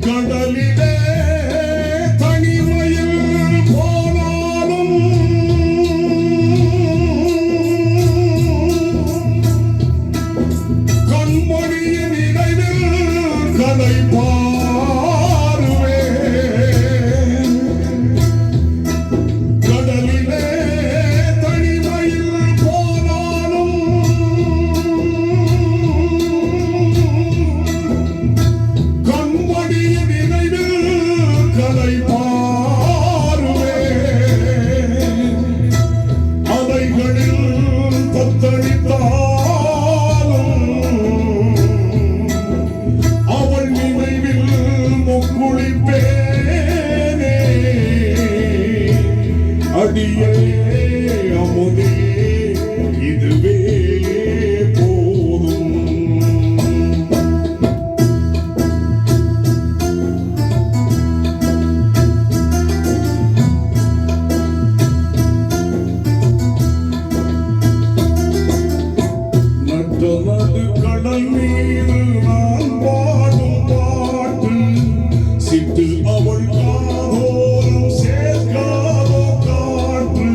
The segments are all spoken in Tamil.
கடலிலே தனிமையில் போனாலும் கண்மணியின் நினைவில் கலை பாருவே. கடலிலே தனிமையில் போனாலும் கண்மணியின் நினைவில் கலை பாருவே. அலைகளில் தத்தளித்தாலும் அவள் நினைவில் முக்குளிப்பேனே. அடியே அமுதே இதுவே போதும். நட்டனது கடல் மீது நான் பாடும் பாட்டு சிட்டு அவள் காதோறும் சேர்க்காதோ காற்று.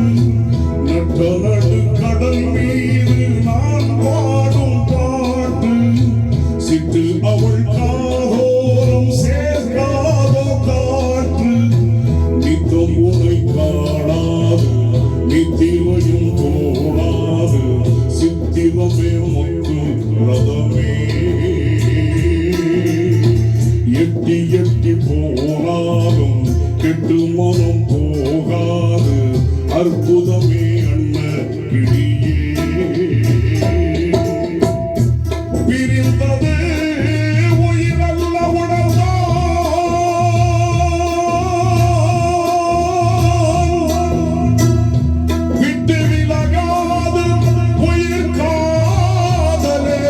நட்டனது கடல் மீது நான் பாடும் பாட்டு சிட்டு அவள் காதோறும் சேர்க்காதோ காற்று. நித்தம் உனை காணாது நித்திரையும் தோணாது சித்திரமே முத்து ரதமே. எட்டி எட்டி போனாலும் கெட்டு மனம் போகாது அற்புதமே அண்ண கிளியே. பிரிந்தது உயிரல்ல உணர்ந்தான் விட்டு விலகாது உயிர் காதலே.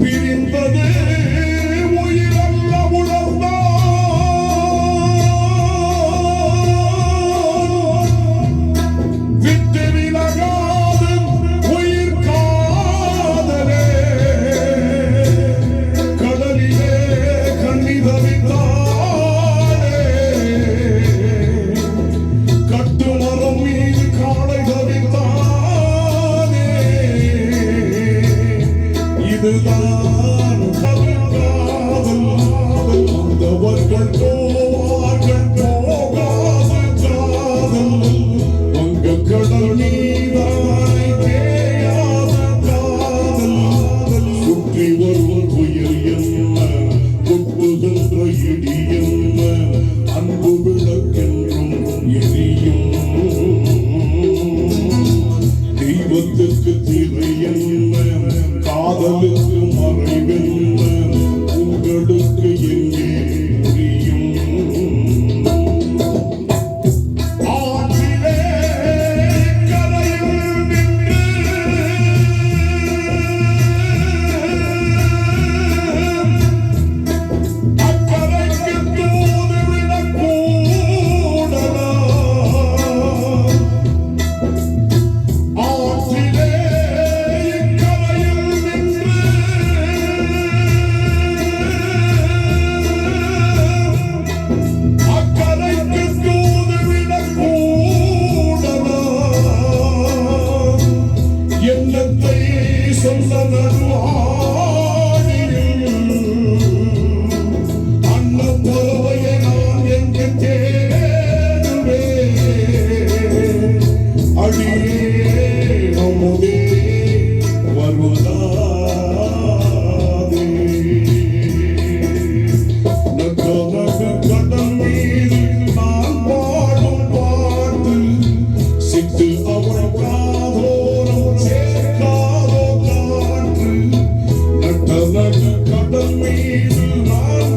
பிரிந்தது உயிரல்ல உணர்ந்தான் விட்டு விலகாது உயிர் காதலே. கடலிலே கண்ணிதவித்தானே கட்டுமரம் மீது காளை தவித்தானே. இதுதான் காதல். வந்தவர்கள் போவார்கள் போகாது காதல். வங்க கடல் நீதானை தேயாத காதல். சுற்றி வரும் புயல் என்ன கொட்டுகின்ற இடி என்ன அன்பு விளக்கென்றும் எரியும். தெய்வத்துக்கு திரை என்ன காதலுக்கு மறைவென்ன உங்களுக்கு எங்கே புரியும். ஆற்றிலே கரையில் நின்று அக்கரைக்கு தூது விடக்கூடலாம். ஆற்றிலே கரையில் நின்று அக்கரைக்கு தூது விடக்கூடலாம். எண்ணத்தை சொல்ல நடுவானில் அன்ன பறவையை நான் எங்கு தேடுவேன். அடியே அமுதே வருவதாதே. நட்டனது கடல் மீது நான் பாடும் பாட்டு சிட்டு அவள் காதோறும் சேர்க்காதோ காற்று. நட்டனது கடல் மீது நான்